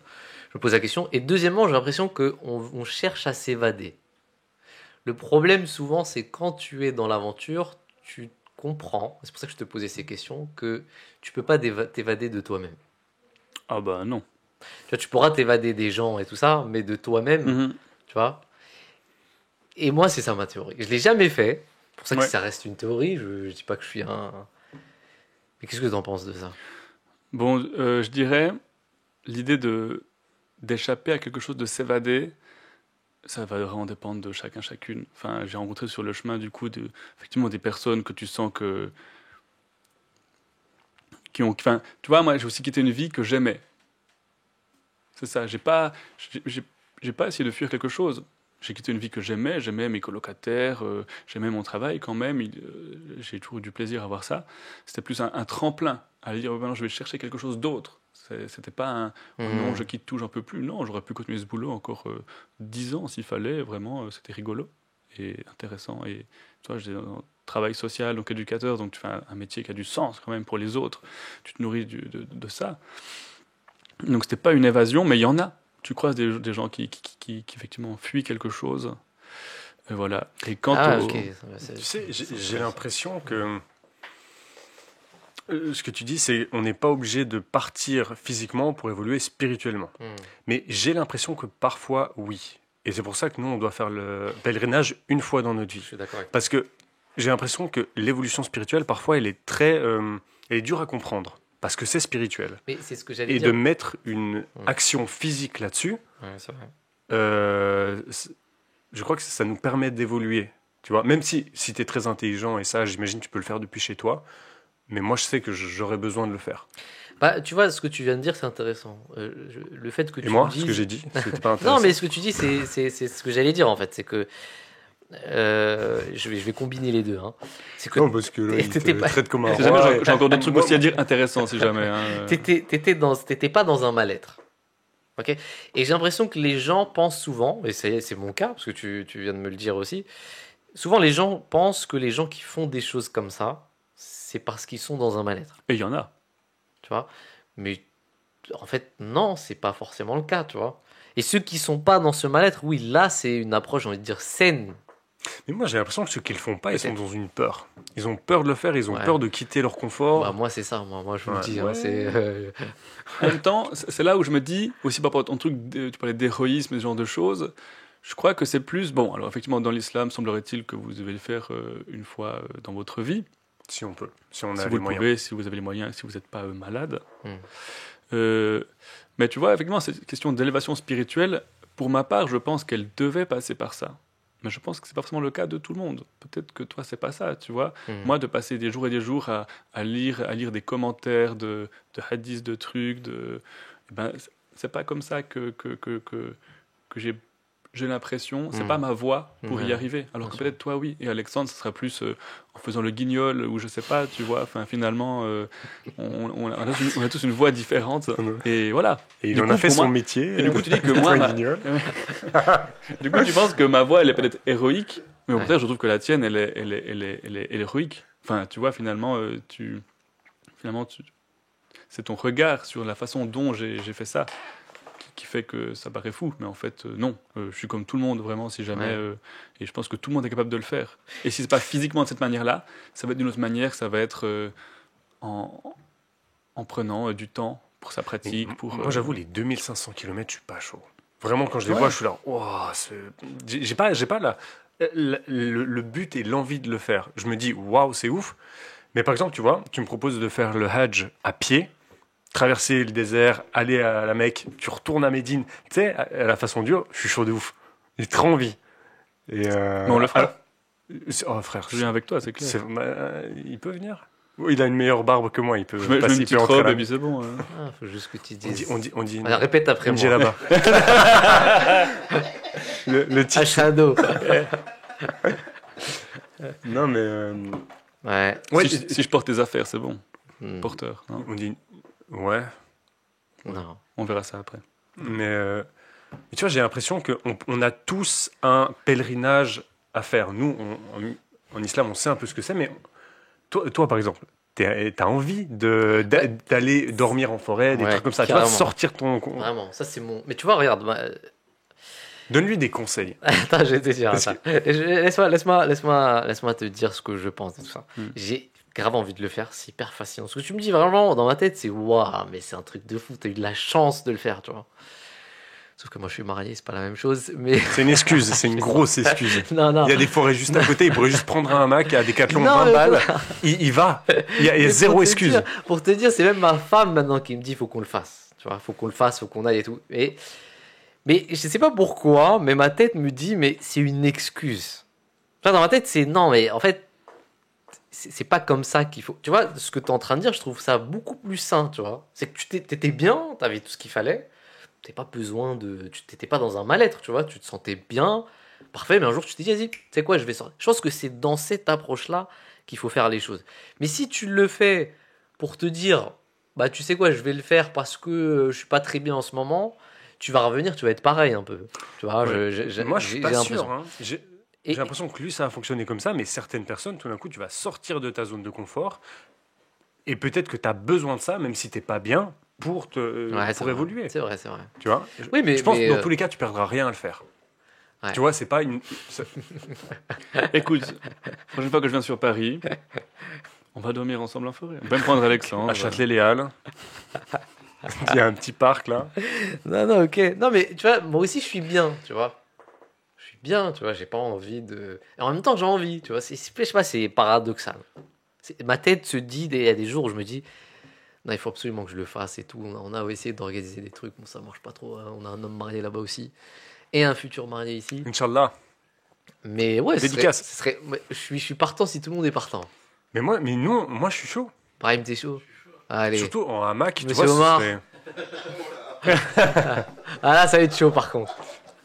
Je me pose la question. Et deuxièmement, j'ai l'impression qu'on cherche à s'évader. Le problème, souvent, c'est quand tu es dans l'aventure, tu comprends, c'est pour ça que je te posais ces questions, que tu peux pas t'évader de toi-même. Ah bah non. Tu vois, tu pourras t'évader des gens et tout ça, mais de toi-même, Mhm. tu vois. Et moi, c'est ça ma théorie. Je l'ai jamais fait. C'est pour ça que Ouais. ça reste une théorie. Je dis pas que je suis un. Mais qu'est-ce que tu en penses de ça? Bon, je dirais, l'idée d'échapper à quelque chose, de s'évader, ça va vraiment dépendre de chacun, chacune. Enfin, j'ai rencontré sur le chemin, du coup, effectivement, des personnes que tu sens qui ont, enfin, tu vois, moi, j'ai aussi quitté une vie que j'aimais. C'est ça. J'ai pas essayé de fuir quelque chose. J'ai quitté une vie que j'aimais mes colocataires, j'aimais mon travail quand même. J'ai toujours eu du plaisir à voir ça. C'était plus un tremplin à dire, oh, maintenant, je vais chercher quelque chose d'autre. C'était pas un oh non, je quitte tout, j'en peux plus. Non, j'aurais pu continuer ce boulot encore 10 ans s'il fallait. Vraiment, c'était rigolo et intéressant. Et toi, j'ai un travail social, donc éducateur, donc tu fais un métier qui a du sens quand même pour les autres. Tu te nourris de ça. Donc c'était pas une évasion, mais il y en a. Tu croises des gens qui effectivement fuient quelque chose. Et voilà. Et quant Ah, au... ok. Tu sais, j'ai l'impression que ce que tu dis, c'est on n'est pas obligé de partir physiquement pour évoluer spirituellement. Mais j'ai l'impression que parfois, oui. Et c'est pour ça que nous, on doit faire le pèlerinage une fois dans notre Je vie. suis d'accord avec toi. Parce que j'ai l'impression que l'évolution spirituelle, parfois, elle est elle est dure à comprendre. Parce que c'est spirituel. Mais c'est ce que j'allais Et dire. de mettre une action physique là-dessus, Ouais, c'est vrai. je crois que ça nous permet d'évoluer. Tu vois, même si tu es très intelligent, et ça, j'imagine, tu peux le faire depuis chez toi. Mais moi, je sais que j'aurais besoin de le faire. Bah, tu vois, ce que tu viens de dire, c'est intéressant. Le fait que Et tu moi, dises... ce que j'ai dit, c'était pas intéressant. Non, mais ce que tu dis, c'est ce que j'allais dire, en fait. C'est que... je vais combiner les deux. Hein. C'est que Non, parce que là, il t'étais te pas- traite comme un Si jamais, roi. j'ai encore d'autres trucs Moi, aussi à dire intéressants, si jamais. Hein. t'étais pas dans un mal-être. Ok. Et j'ai l'impression que les gens pensent souvent, et c'est mon cas, parce que tu viens de me le dire aussi, souvent les gens pensent que les gens qui font des choses comme ça, c'est parce qu'ils sont dans un mal-être. Et il y en a. Tu vois. Mais en fait, non, c'est pas forcément le cas, tu vois. Et ceux qui sont pas dans ce mal-être, oui, là, c'est une approche, j'ai envie de dire, saine. Mais moi, j'ai l'impression que ceux qui le font pas, ils sont Peut-être. dans une peur. Ils ont peur de le faire, ils ont Ouais. peur de quitter leur confort. Bah, moi, c'est ça, moi je vous le Ouais. dis. Hein, Ouais. c'est, En même temps, c'est là où je me dis, aussi par rapport à ton truc, tu parlais d'héroïsme et ce genre de choses, je crois que c'est plus, bon, alors effectivement dans l'islam, semblerait-il que vous devez le faire une fois dans votre vie, Si on peut, si on si a vous les le moyens. pouvez, si vous avez les moyens, si vous n'êtes pas malade. Mm. Mais tu vois, effectivement, cette question d'élévation spirituelle, pour ma part, je pense qu'elle devait passer par ça. Mais je pense que c'est pas forcément le cas de tout le monde. Peut-être que toi, c'est pas ça, tu vois. Moi, de passer des jours et des jours à lire des commentaires de hadiths, de trucs, eh ben, c'est pas comme ça que j'ai l'impression, c'est pas ma voix pour y arriver. Alors que peut-être toi, oui. Et Alexandre, ce sera plus en faisant le guignol ou je sais pas, tu vois. Enfin, finalement, on a tous une voix différente. Et voilà. Et il en a fait son métier. Et du coup, tu dis que moi, du coup, tu penses que ma voix, elle est peut-être héroïque, mais au contraire, je trouve que la tienne, elle est héroïque. Enfin, tu vois, finalement, c'est ton regard sur la façon dont j'ai fait ça qui fait que ça paraît fou. Mais en fait, non. Je suis comme tout le monde, vraiment, si jamais. Et je pense que tout le monde est capable de le faire. Et si c'est pas physiquement de cette manière-là, ça va être d'une autre manière. Ça va être en prenant du temps pour sa pratique. Moi, j'avoue, les 2500 km, je suis pas chaud. Vraiment, quand je les vois, je suis là. Wow, j'ai pas le but et l'envie de le faire. Je me dis, waouh, c'est ouf. Mais par exemple, tu vois, tu me proposes de faire le Hajj à pied, traverser le désert, aller à la Mecque, tu retournes à Médine. Tu sais, à la façon dure, je suis chaud de ouf. J'ai trop envie. Et Mais on le fera. Oh frère, je viens avec toi, c'est clair. Il peut venir. Il a une meilleure barbe que moi, il peut je mets passer. une petite robe et puis c'est bon. Faut juste que tu dises. On dit Alors, répète après moi. là-bas. le titre. Ashado. Non mais. Ouais. Si je porte tes affaires, c'est bon. Porteur. Non, On dit. Ouais. Non. on verra ça après. Mais tu vois, j'ai l'impression qu'on a tous un pèlerinage à faire. Nous, en islam, on sait un peu ce que c'est, mais toi par exemple, t'as envie d'aller dormir en forêt, des trucs comme ça, carrément. tu vois, sortir ton... Vraiment, ça c'est mon... Mais tu vois, regarde... Donne-lui des conseils. Attends, je vais te dire ça. Laisse-moi te dire ce que je pense de tout ça. J'ai grave envie de le faire, c'est hyper fascinant. Ce que tu me dis vraiment dans ma tête, c'est waouh, mais c'est un truc de fou, t'as eu de la chance de le faire, tu vois. Sauf que moi je suis marié, c'est pas la même chose. Mais... C'est une excuse, c'est une grosse excuse. Non. Il y a des forêts juste à côté, il pourrait juste prendre un Mac à Decathlon 20 balles. Il va. Il y a zéro excuse. Pour te dire, c'est même ma femme maintenant qui me dit faut qu'on le fasse. Tu vois, faut qu'on le fasse, faut qu'on aille et tout. Mais je sais pas pourquoi, mais ma tête me dit mais c'est une excuse. Enfin, dans ma tête, c'est non, mais en fait, c'est pas comme ça qu'il faut. Tu vois, ce que tu es en train de dire, je trouve ça beaucoup plus sain, tu vois. C'est que tu t'étais bien, tu avais tout ce qu'il fallait. Tu t'étais pas dans un mal-être, tu vois. Tu te sentais bien, parfait, mais un jour tu t'es dit, vas-y, tu sais quoi, je vais sortir. Je pense que c'est dans cette approche-là qu'il faut faire les choses. Mais si tu le fais pour te dire, bah tu sais quoi, je vais le faire parce que je suis pas très bien en ce moment, tu vas revenir, tu vas être pareil un peu. Tu vois, ouais. Moi, je suis pas sûr. Hein. J'ai Et- l'impression que lui, ça a fonctionné comme ça, mais certaines personnes, tout d'un coup, tu vas sortir de ta zone de confort et peut-être que tu as besoin de ça, même si t'es pas bien, pour évoluer. C'est vrai. Tu vois. Oui, mais je pense que dans tous les cas, tu perdras rien à le faire. Ouais. Tu vois, c'est pas une. Écoute, la prochaine fois que je viens sur Paris, on va dormir ensemble en forêt. On va me prendre Alexandre. À Châtelet-Léal. Il y a un petit parc là. Non, ok. Non, mais tu vois, moi aussi, je suis bien, tu vois. Je suis bien, tu vois, j'ai pas envie de... Et en même temps, j'ai envie, tu vois. Je sais pas, c'est paradoxal. Ma tête se dit, il y a des jours où je me dis, non, il faut absolument que je le fasse et tout. On a essayé d'organiser des trucs, bon, ça marche pas trop. Hein. On a un homme marié là-bas aussi. Et un futur marié ici. Inch'Allah. Mais ouais, dédicace. Je suis partant si tout le monde est partant. Mais moi, je suis chaud. Brahim, t'es chaud? Allez. Surtout en hamac, tu Monsieur vois. Omar. Ah là, ça va être chaud par contre.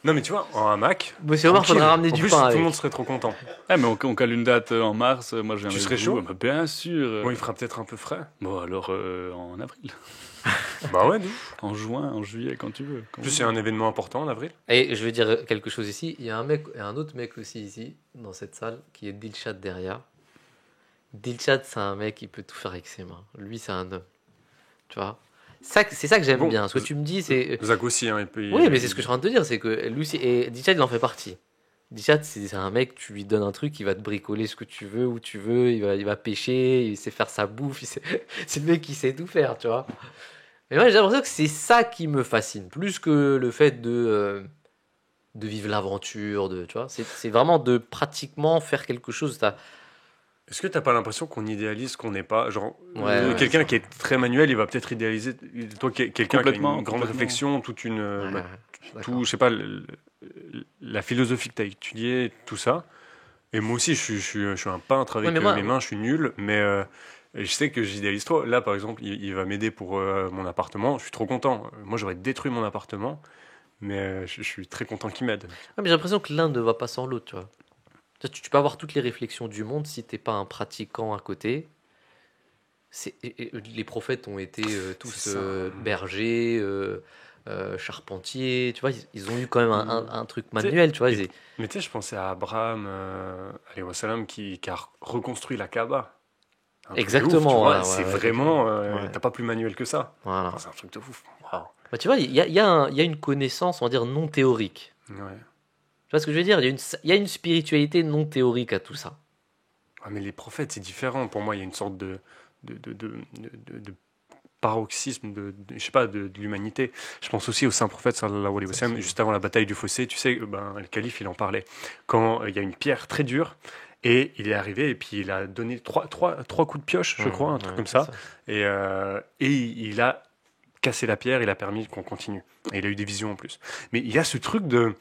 Non, mais tu vois, en hamac. Monsieur Omar, faudra ramener en du plus, pain. tout Avec. le monde serait trop content. Ah, mais on cale une date en mars. Moi, je viens Tu avec serais vous. chaud? Bah, bien sûr. Bon, il fera peut-être un peu frais. Bon, alors en avril. Bah ouais, nous. En juin, en juillet, quand tu veux. En plus, c'est un événement important en avril. Et je vais dire quelque chose ici. Il y a un autre mec aussi ici, dans cette salle, qui est Dilshad derrière. Dilshad, c'est un mec qui peut tout faire avec ses mains. Lui, c'est un homme. Tu vois? C'est ça que j'aime bien. Ce que tu me dis, c'est... Zach aussi, hein, il peut. Oui, mais c'est ce que je suis en train de te dire. C'est que lui, et Dilshad, il en fait partie. Dilshad, c'est un mec, tu lui donnes un truc, il va te bricoler ce que tu veux, où tu veux, il va pêcher, il sait faire sa bouffe. C'est le mec qui sait tout faire, tu vois? Mais moi, j'ai l'impression que c'est ça qui me fascine, plus que le fait de vivre l'aventure, tu vois. C'est vraiment de pratiquement faire quelque chose. Est-ce que t'as pas l'impression qu'on idéalise qu'on n'est pas genre Ouais, quelqu'un qui est très manuel, il va peut-être idéaliser toi quelqu'un qui a une grande Complètement. réflexion, toute une Ouais, tout, je sais pas, la philosophie que tu as étudiée, tout ça. Et moi aussi, je suis un peintre avec mes mains, je suis nul, mais je sais que j'idéalise trop. Là, par exemple, il va m'aider pour mon appartement. Je suis trop content. Moi, j'aurais détruit mon appartement, Mais je suis très content qu'il m'aide. Ouais, mais j'ai l'impression que l'un ne va pas sans l'autre, tu vois. Tu peux avoir toutes les réflexions du monde si t'es pas un pratiquant à côté. Les prophètes ont été tous C'est ça. bergers, charpentiers, tu vois, ils ont eu quand même un truc Tu sais, manuel, tu vois. Mais tu sais, je pensais à Abraham, alayhi wa salam, qui a reconstruit la Kaaba. Un truc de ouf, Exactement, tu vois. voilà, C'est ouais, vraiment... ouais. T'as pas plus manuel que ça. Voilà. Enfin, c'est un truc de ouf. Waouh. Bah, tu vois, il y a une connaissance, on va dire, non théorique. Ouais. Tu vois ce que je veux dire? Il y a une spiritualité non théorique à tout ça. Ouais, mais les prophètes, c'est différent. Pour moi, il y a une sorte de paroxysme je sais pas, de l'humanité. Je pense aussi au saint prophète, sallallahu alayhi wa sallam, juste avant la bataille du fossé, tu sais, le calife, il en parlait. Quand il y a une pierre très dure, et il est arrivé, et puis il a donné trois coups de pioche, je crois, un truc comme ça. Et il a cassé la pierre, il a permis qu'on continue. Et il a eu des visions en plus. Mais il y a ce truc de...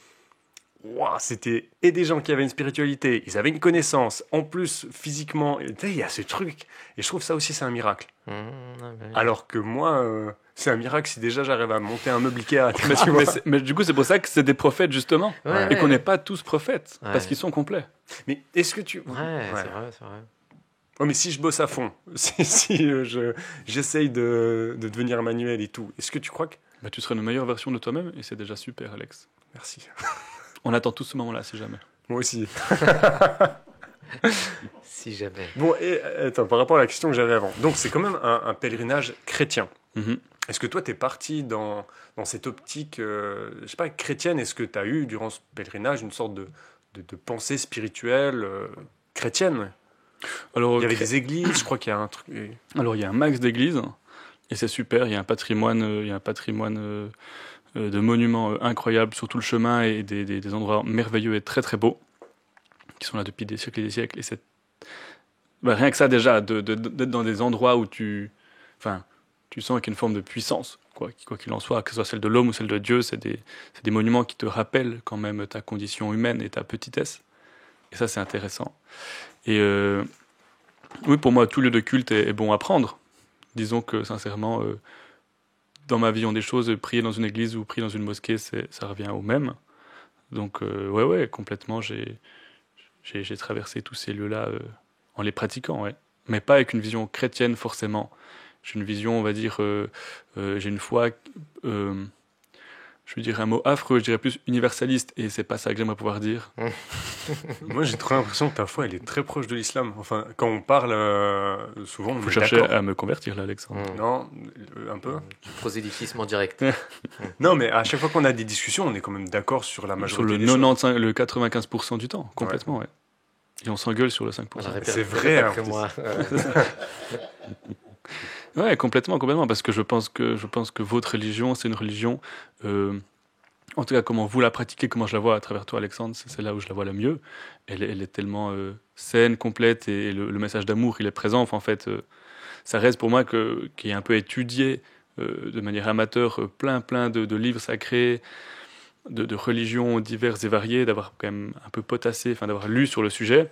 Wow, c'était et des gens qui avaient une spiritualité, ils avaient une connaissance, en plus physiquement, tu sais, il y a ce truc. Et je trouve ça aussi, c'est un miracle. Ouais, Alors que moi, c'est un miracle si déjà j'arrive à monter un meuble Ikea. Mais, tu vois. mais du coup, c'est pour ça que c'est des prophètes, justement. Ouais, Et qu'on n'est pas tous prophètes, Ouais. parce qu'ils sont complets. Mais est-ce que tu... c'est vrai, c'est vrai. Ouais, mais si je bosse à fond, si j'essaye de devenir manuel et tout, est-ce que tu crois que... Bah, tu seras une meilleure version de toi-même, et c'est déjà super, Alex. Merci. On attend tous ce moment-là, si jamais. Moi aussi. Si jamais. Bon, et attends, par rapport à la question que j'avais avant. Donc, c'est quand même un pèlerinage chrétien. Mhm. Est-ce que toi, tu es parti dans cette optique, je sais pas, chrétienne? Est-ce que tu as eu, durant ce pèlerinage, une sorte de pensée spirituelle chrétienne? Alors, Il y avait des églises, je crois qu'il y a un truc... Alors, il y a un max d'églises, et c'est super. Il y a un patrimoine, de monuments incroyables sur tout le chemin, et des endroits merveilleux et très très beaux, qui sont là depuis des siècles et des siècles. Et rien que ça, déjà, d'être dans des endroits où tu sens qu'il y a une forme de puissance, quoi qu'il en soit, que ce soit celle de l'homme ou celle de Dieu, c'est des monuments qui te rappellent quand même ta condition humaine et ta petitesse. Et ça, c'est intéressant. Et oui, pour moi, tout lieu de culte est bon à prendre. Disons que, sincèrement, dans ma vision des choses, prier dans une église ou prier dans une mosquée, ça revient au même. Donc, ouais, complètement, j'ai traversé tous ces lieux-là en les pratiquant, ouais. Mais pas avec une vision chrétienne, forcément. J'ai une vision, on va dire, j'ai une foi, je veux dire un mot affreux, je dirais plus universaliste, et c'est pas ça que j'aimerais pouvoir dire. Moi, j'ai trop l'impression que ta foi, elle est très proche de l'islam. Enfin, quand on parle, souvent, on Faut est chercher d'accord. à me convertir, là, Alexandre. Non, un peu. Du prosélytisme en direct. Non, mais à chaque fois qu'on a des discussions, on est quand même d'accord sur la Sur majorité le des choses. 95, le 95% du temps, complètement, ouais. Et on s'engueule sur le 5%. Voilà, répète- C'est vrai, répète hein, après moi. Ouais, complètement, parce que je pense que votre religion, c'est une religion, en tout cas, comment vous la pratiquez, comment je la vois à travers toi, Alexandre, c'est là où je la vois le mieux. Elle est tellement saine, complète, et le message d'amour, il est présent. Enfin, en fait, ça reste pour moi qui est un peu étudié de manière amateur, plein de livres sacrés, de religions diverses et variées, d'avoir quand même un peu potassé, enfin d'avoir lu sur le sujet.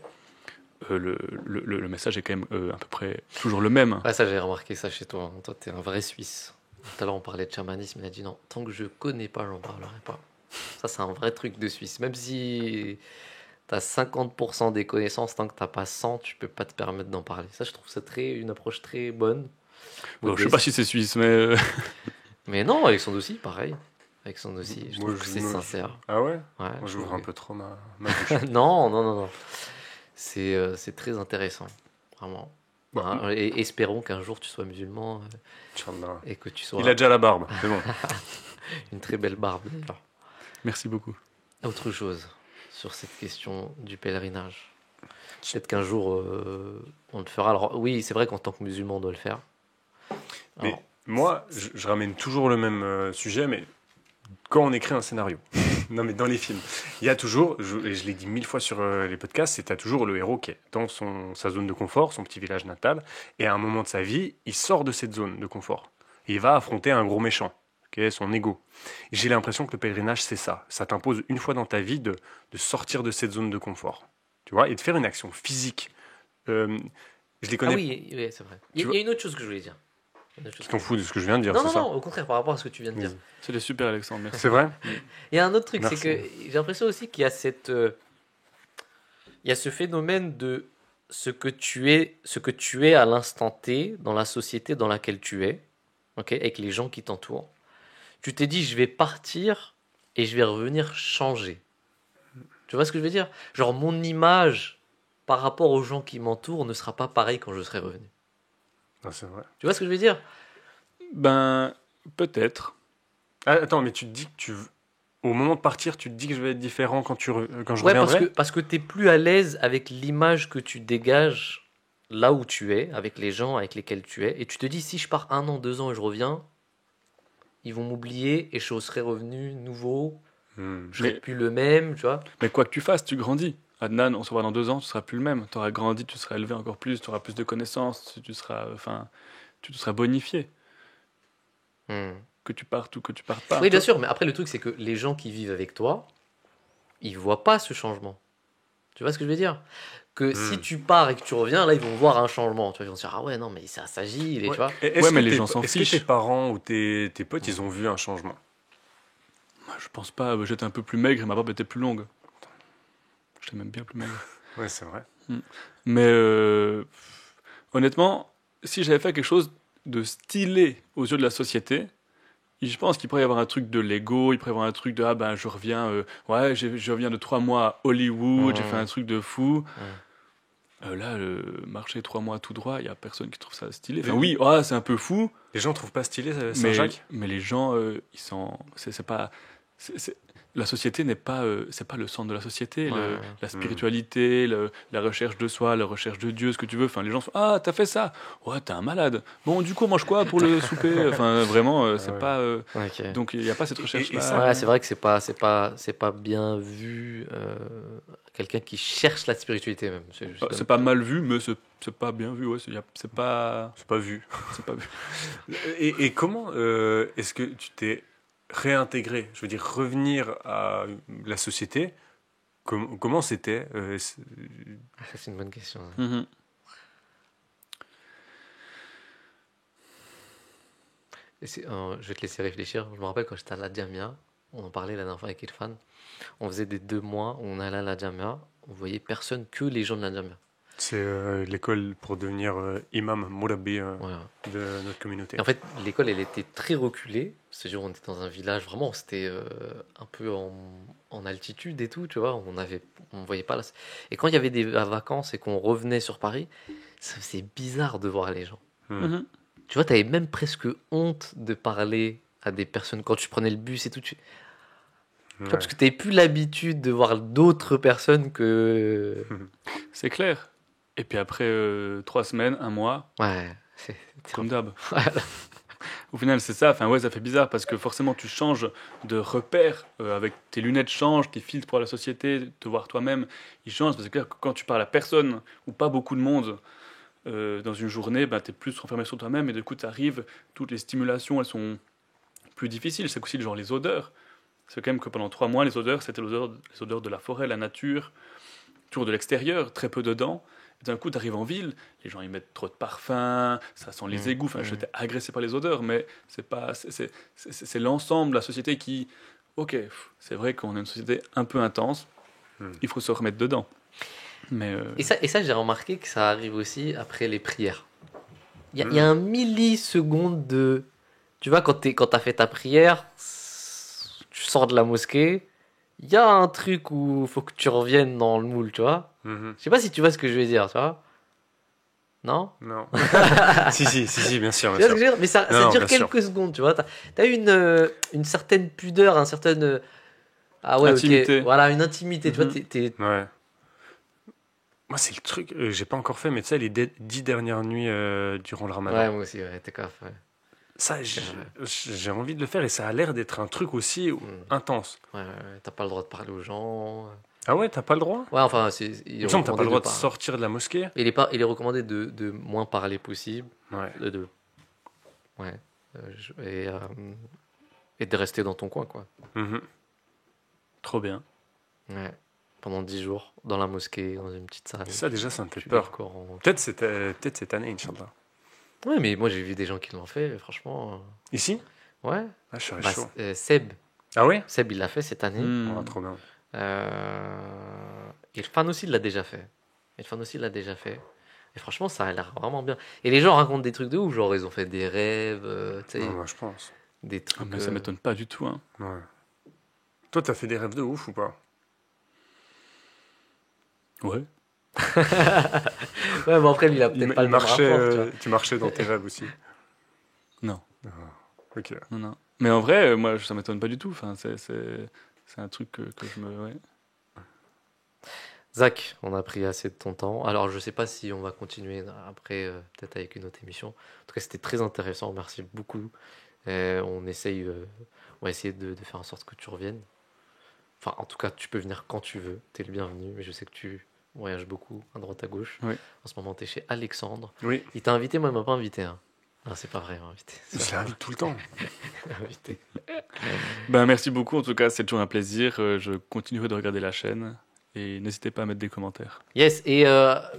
Le message est quand même à peu près toujours le même. Ouais, ça, j'ai remarqué ça chez toi. Toi, t'es un vrai Suisse. Tout à l'heure, on parlait de chamanisme. Il a dit non, tant que je connais pas, j'en parlerai pas. Ça, c'est un vrai truc de Suisse. Même si t'as 50% des connaissances, tant que t'as pas 100, tu peux pas te permettre d'en parler. Ça, je trouve ça une approche très bonne. Bon, je sais pas si c'est suisse, mais Mais non, Alexandre aussi, pareil. Alexandre aussi, je Moi, trouve que c'est sincère. Ah ouais? Ouais, Moi, je j'ouvre trouve un peu trop ma bouche. non. C'est très intéressant, vraiment. Bon. Hein, et espérons qu'un jour tu sois musulman Inch'Allah. et que tu sois Il a déjà la barbe, c'est bon. une très belle barbe d'ailleurs. merci beaucoup. Autre chose sur cette question du pèlerinage. Peut-être qu'un jour on le fera. Alors oui, c'est vrai qu'en tant que musulman on doit le faire. Mais Alors, moi, je ramène toujours le même sujet, mais quand on écrit un scénario, non mais dans les films, il y a toujours, et je l'ai dit 1000 fois sur les podcasts, c'est t'as toujours le héros qui est dans sa zone de confort, son petit village natal, et à un moment de sa vie, il sort de cette zone de confort. Et il va affronter un gros méchant, qui est son ego. Et j'ai l'impression que le pèlerinage, c'est ça. Ça t'impose une fois dans ta vie de sortir de cette zone de confort, tu vois, et de faire une action physique. Je les connais. ah oui, c'est vrai. Il y vois- a une autre chose que je voulais dire. Des choses Tu que- t'en fous de ce que je viens de dire, Non, c'est non, ça? non, au contraire, par rapport à ce que tu viens de dire. Oui. C'était super, Alexandre, merci. C'est vrai? Il y a un autre truc, c'est Merci. que j'ai l'impression aussi qu'il y a il y a ce phénomène de ce que tu es à l'instant T dans la société dans laquelle tu es, ok, avec les gens qui t'entourent. Tu t'es dit, je vais partir et je vais revenir changer. Tu vois ce que je veux dire? Genre, mon image par rapport aux gens qui m'entourent ne sera pas pareille quand je serai revenu. Non, c'est vrai. Tu vois ce que je veux dire? Ben, peut-être. Ah, attends, mais tu te dis que au moment de partir, tu te dis que je vais être différent quand quand je Ouais, reviendrai? parce que tu es plus à l'aise avec l'image que tu dégages là où tu es, avec les gens avec lesquels tu es. Et tu te dis, si je pars 1 an, 2 ans et je reviens, ils vont m'oublier et je serai revenu nouveau, Hmm. je serai Mais- plus le même, tu vois. Mais quoi que tu fasses, tu grandis. Adnan, on se revoit dans 2 ans, tu seras plus le même. Tu auras grandi, tu seras élevé encore plus, tu auras plus de connaissances, tu te seras bonifié. Hmm. Que tu partes ou que tu partes pas. Oui, bien sûr, mais après, le truc, c'est que les gens qui vivent avec toi, ils voient pas ce changement. Tu vois ce que je veux dire? Que si tu pars et que tu reviens, là, ils vont voir un changement. Tu vois, ils vont se dire, ah ouais, non, mais ça s'agit, tu Ouais. vois. Et est-ce Ouais, que mais les gens s'en est-ce que fichent. tes parents ou tes potes, ils ont vu un changement? Moi, je pense pas. J'étais un peu plus maigre et ma barbe était plus longue. J'étais même bien plus maigre. Ouais, c'est vrai. Mais honnêtement, si j'avais fait quelque chose de stylé aux yeux de la société, je pense qu'il pourrait y avoir un truc de l'ego, il pourrait y avoir un truc de ah ben je reviens, je reviens de 3 mois à Hollywood, j'ai fait un truc de fou. Là, marcher 3 mois tout droit, il y a personne qui trouve ça stylé. Enfin, oui, c'est un peu fou, Les gens trouvent pas stylé mais, Saint-Jacques? mais les gens, c'est pas, la société n'est pas, c'est pas le centre de la société. Ouais. La spiritualité, la recherche de soi, la recherche de Dieu, ce que tu veux. Enfin, les gens font ah t'as fait ça, ouais t'es un malade. Bon du coup on mange quoi pour le souper? Enfin vraiment, c'est ouais. pas. Ok. Donc il n'y a pas cette recherche là. Ouais, c'est vrai que c'est pas bien vu. Quelqu'un qui cherche la spiritualité même. C'est juste C'est pas mal vu, mais c'est pas bien vu. Ouais, c'est pas, C'est pas vu. c'est pas vu. Et comment est-ce que tu t'es réintégré? Je veux dire, revenir à la société, comment c'était Ça, c'est une bonne question. Mhm. Je vais te laisser réfléchir. Je me rappelle quand j'étais à la Jamia, on en parlait la dernière fois avec Irfan. On faisait des 2 mois où on allait à la Jamia, on voyait personne que les gens de la Jamia. C'est l'école pour devenir imam, mourabbi Voilà. de notre communauté. Et en fait, l'école, elle était très reculée. Ce jour, on était dans un village, vraiment, c'était un peu en altitude et tout, tu vois. On voyait pas là. Et quand il y avait des vacances et qu'on revenait sur Paris, ça faisait bizarre de voir les gens. Mhm. Tu vois, tu avais même presque honte de parler à des personnes quand tu prenais le bus et tout. Tu vois, parce que tu n'avais plus l'habitude de voir d'autres personnes que. C'est clair. Et puis après 3 semaines, un mois, Ouais, c'est comme d'hab. Voilà. Au final, c'est ça. Enfin, ouais, ça fait bizarre parce que forcément, tu changes de repère. Avec tes lunettes changent, tes filtres pour la société, te voir toi-même, ils changent. Parce que quand tu parles à personne ou pas beaucoup de monde dans une journée, ben, tu es plus renfermé sur toi-même et du coup, tu arrives, toutes les stimulations, elles sont plus difficiles. C'est aussi genre les odeurs. C'est quand même que pendant 3 mois, les odeurs, c'était les odeurs de la forêt, la nature, toujours de l'extérieur, très peu dedans. Et d'un coup, tu arrives en ville, les gens ils mettent trop de parfum, ça sent les égouts. Enfin, j'étais agressé par les odeurs, mais c'est l'ensemble de la société qui. Ok, c'est vrai qu'on a une société un peu intense, il faut se remettre dedans. Mais Et ça j'ai remarqué que ça arrive aussi après les prières. Il y a un milliseconde de. Tu vois, quand t'as fait ta prière, tu sors de la mosquée, il y a un truc où il faut que tu reviennes dans le moule, tu vois. Mhm. Je sais pas si tu vois ce que je veux dire, tu vois. Non? Non. si, bien sûr, Tu vois ce bien que je sûr. veux dire? Mais ça Non, dure bien sûr. quelques secondes, tu vois. T'as une certaine pudeur, un certain. Ah ouais, Intimité. ok. Voilà, une intimité, tu vois. Mhm. Ouais. Moi, c'est le truc, j'ai pas encore fait, mais tu sais, les 10 dernières nuits durant le ramadan. Ouais, moi aussi, ouais, t'es caf, ouais. Ça, j'ai envie de le faire et ça a l'air d'être un truc aussi intense. Ouais, t'as pas le droit de parler aux gens. Ah ouais, t'as pas le droit? Ouais, enfin, Il me semble que t'as pas le droit de sortir de la mosquée. Il est recommandé de moins parler possible, Ouais. ouais, et de rester dans ton coin, quoi. Mhm. trop bien. Ouais. Pendant 10 jours, dans la mosquée, dans une petite salle. Ça, déjà, ça me fait Tu lis peur. le Coran. Peut-être cette année, Inch'Allah. Ouais, mais moi j'ai vu des gens qui l'ont fait, franchement. Ici? Ouais. Ah, je serais Bah, chaud. Seb. Ah ouais? Seb, il l'a fait cette année. Hmm. Oh, trop bien. Irfan aussi l'a déjà fait. Irfan aussi l'a déjà fait. Et franchement, ça a l'air vraiment bien. Et les gens racontent des trucs de ouf, genre ils ont fait des rêves, tu sais, Ouais, moi, je pense. des Ah, trucs. mais ça m'étonne pas du tout. Hein. Ouais. Toi, t'as fait des rêves de ouf ou pas? Ouais. Ouais, mais après, lui, il a peut-être pas le même rapport, tu vois. tu marchais dans tes rêves aussi. Non. Ah, ok. Non. Mais en vrai, moi, ça m'étonne pas du tout. Enfin, c'est un truc que je me. Ouais. Zach, on a pris assez de ton temps. Alors, je sais pas si on va continuer après, peut-être avec une autre émission. En tout cas, c'était très intéressant. Merci beaucoup. On va essayer de faire en sorte que tu reviennes. Enfin, en tout cas, tu peux venir quand tu veux. Tu es le bienvenu. Mais je sais que tu voyages beaucoup, à droite, à gauche. Oui. En ce moment, tu es chez Alexandre. Oui. Il t'a invité, moi, il m'a pas invité. Hein. Non, c'est pas vrai, il m'a invité. Je l'invite tout le temps. Il m'a invité. Ben, merci beaucoup. En tout cas, c'est toujours un plaisir. Je continuerai de regarder la chaîne. Et n'hésitez pas à mettre des commentaires. Yes, et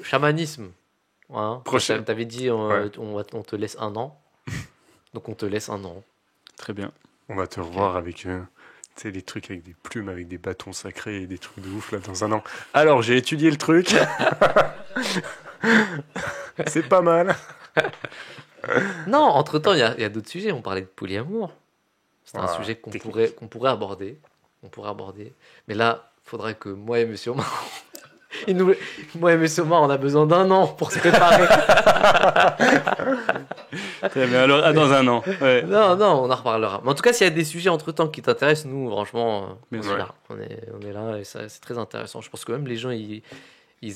chamanisme. Hein, Prochain. t'avais dit, Ouais. on te laisse 1 an. Donc, on te laisse 1 an. Très bien. On va te revoir avec tu sais, des trucs avec des plumes, avec des bâtons sacrés et des trucs de ouf là dans 1 an. Alors, j'ai étudié le truc. C'est pas mal. Non, entre-temps, il y a d'autres sujets. On parlait de polyamour. C'est un Ah, sujet qu'on technique. pourrait aborder. On pourrait aborder. Mais là, il faudrait que moi et Monsieur Omar... Moi et Monsieur Omar, on a besoin d'1 an pour se préparer. Très bien. Alors, dans 1 an. Ouais. Non, on en reparlera. Mais en tout cas, s'il y a des sujets entre-temps qui t'intéressent, nous, franchement, Bien on sûr. est là. On est là et ça, c'est très intéressant. Je pense que même les gens, ils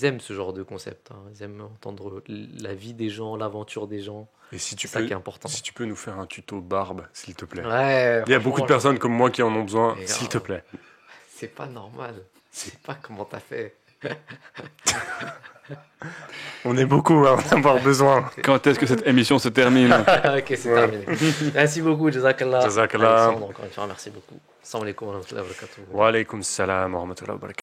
aiment ce genre de concept. Hein. Ils aiment entendre la vie des gens, l'aventure des gens. Et si tu C'est ça peux, qui est important. si tu peux nous faire un tuto barbe, s'il te plaît. Ouais, Il y a franchement, beaucoup de personnes comme moi qui en ont besoin, Mais s'il grave. te plaît. C'est pas normal. C'est pas comment t'as fait. On est beaucoup à en avoir besoin. Quand est-ce que cette émission se termine? Ok, c'est Ouais. terminé. Merci beaucoup, Jazakallah. Jazakallah. Alexandre, encore une fois, merci beaucoup. Salam alaikum wa rahmatullahi wa barakatuh. Wa alaykum salam wa rahmatullahi wa barakatuh.